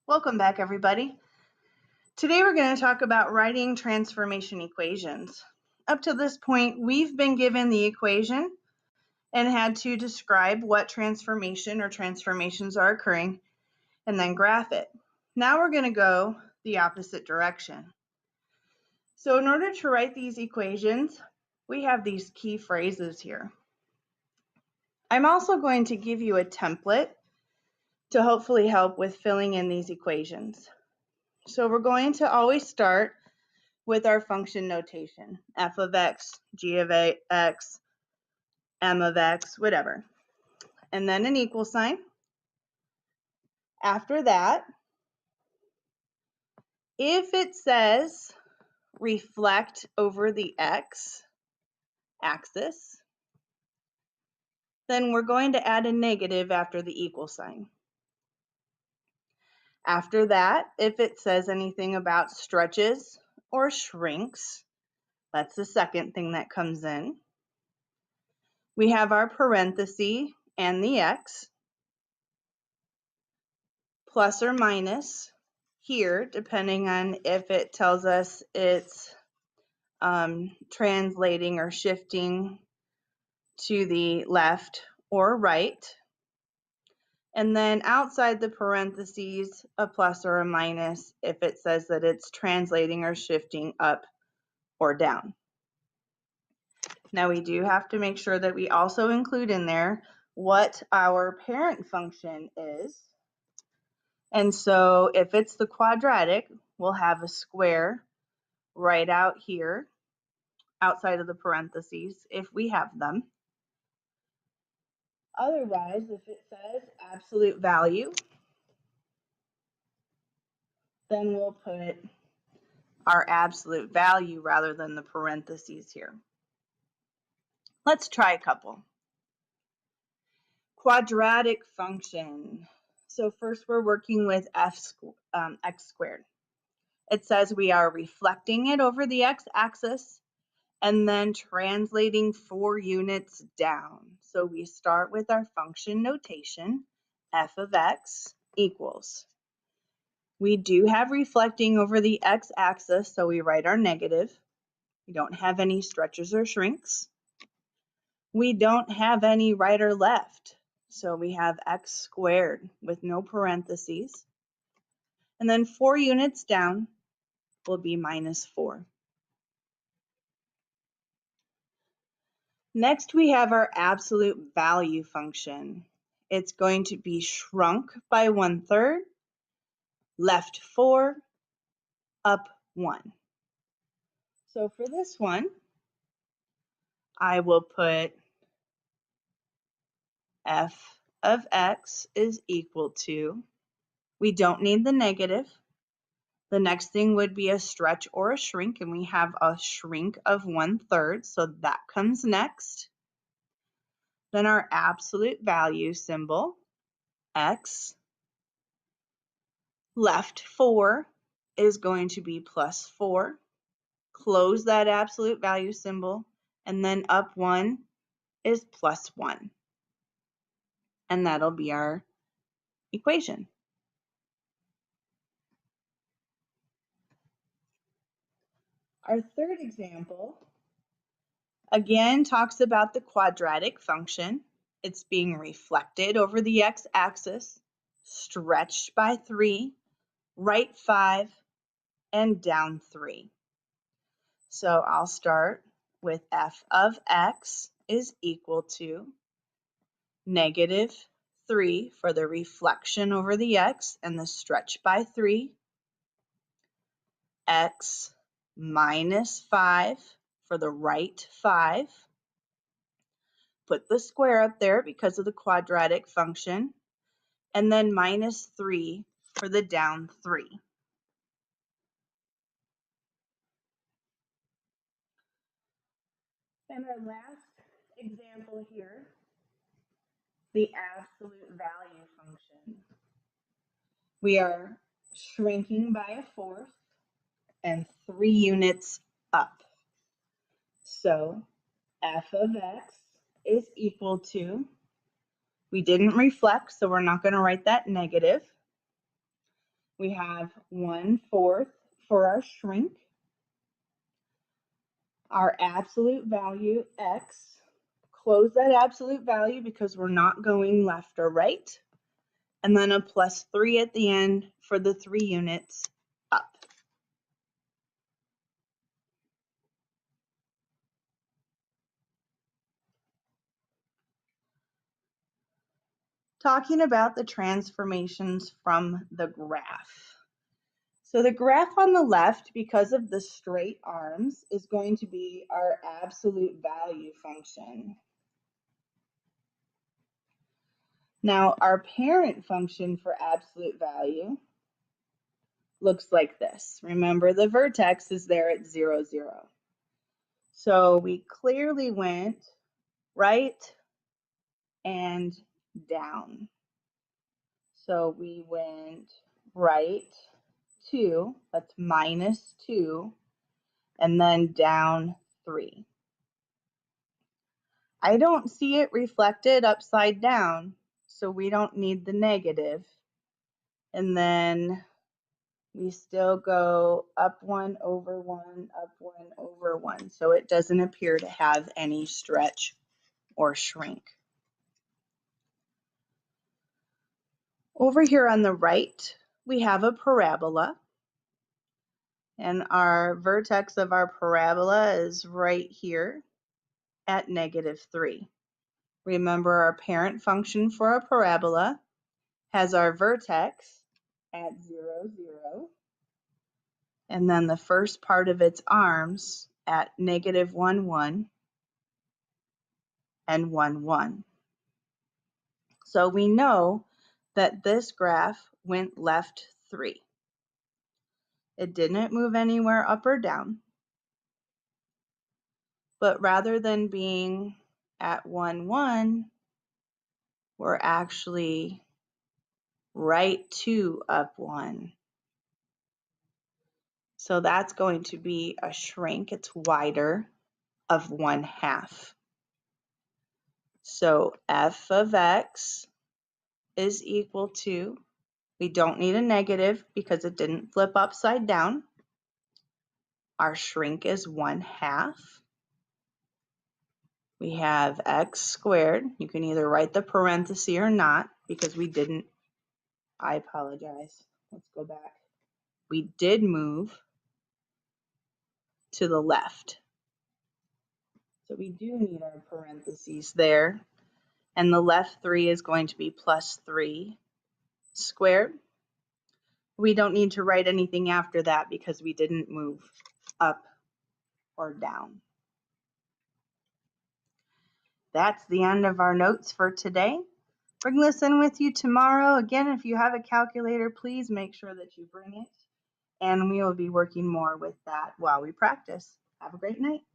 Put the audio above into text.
Welcome back, everybody. Today we're going to talk about writing transformation equations. Up to this point, we've been given the equation and had to describe what transformation or transformations are occurring and then graph it. Now we're going to go the opposite direction. So in order to write these equations, we have these key phrases here. I'm also going to give you a template to hopefully help with filling in these equations. So we're going to always start with our function notation, f of x, g of x, m of x, whatever. And then an equal sign. After that, if it says reflect over the x axis, then we're going to add a negative after the equal sign. After that, if it says anything about stretches or shrinks, that's the second thing that comes in. We have our parenthesis and the x, plus or minus here, depending on if it tells us it's translating or shifting to the left or right. And then outside the parentheses, a plus or a minus if it says that it's translating or shifting up or down. Now we do have to make sure that we also include in there what our parent function is. And so if it's the quadratic, we'll have a square right out here outside of the parentheses if we have them. Otherwise, if it says absolute value, then we'll put our absolute value rather than the parentheses here. Let's try a couple. Quadratic function. So first we're working with x squared. It says we are reflecting it over the x-axis and then translating 4 units down. So we start with our function notation, f of x equals. We do have reflecting over the x-axis, so we write our negative. We don't have any stretches or shrinks. We don't have any right or left, so we have x squared with no parentheses. And then 4 units down will be minus 4. Next, we have our absolute value function. It's going to be shrunk by 1/3, left 4, up 1. So for this one, I will put f of x is equal to, we don't need the negative. The next thing would be a stretch or a shrink, and we have a shrink of 1/3, so that comes next. Then our absolute value symbol, x, left 4 is going to be plus 4. Close that absolute value symbol, and then up 1 is plus 1. And that'll be our equation. Our third example, again, talks about the quadratic function. It's being reflected over the x-axis, stretched by 3, right 5, and down 3. So I'll start with f of x is equal to negative 3 for the reflection over the x and the stretch by 3, x minus 5 for the right 5. Put the square up there because of the quadratic function, and then minus 3 for the down 3. And our last example here, the absolute value function. We are shrinking by 1/4 and 3 units up. So f of x is equal to, we didn't reflect, so we're not going to write that negative. We have 1/4 for our shrink. Our absolute value, x. Close that absolute value because we're not going left or right. And then a +3 at the end for the 3 units up. Talking about the transformations from the graph. So the graph on the left, because of the straight arms, is going to be our absolute value function. Now our parent function for absolute value looks like this. Remember, the vertex is there at 0, 0. So we clearly went right and down. So we went right 2, that's -2, and then down 3. I don't see it reflected upside down, so we don't need the negative. And then we still go up 1 over 1, up 1 over 1. So it doesn't appear to have any stretch or shrink. Over here on the right, we have a parabola. And our vertex of our parabola is right here at -3. Remember, our parent function for a parabola has our vertex at 0, 0, and then the first part of its arms at -1, 1, and 1, 1. So we know that this graph went left 3. It didn't move anywhere up or down, but rather than being at 1, 1, we're actually right 2 up 1. So that's going to be a shrink. It's wider of 1/2. So f of x is equal to, we don't need a negative because it didn't flip upside down. Our shrink is 1/2. We have x squared. You can either write the parenthesis or not because we didn't. I apologize. Let's go back. We did move to the left. So we do need our parentheses there. And the left 3 is going to be +3 squared. We don't need to write anything after that because we didn't move up or down. That's the end of our notes for today. Bring this in with you tomorrow. Again, if you have a calculator, please make sure that you bring it. And we will be working more with that while we practice. Have a great night.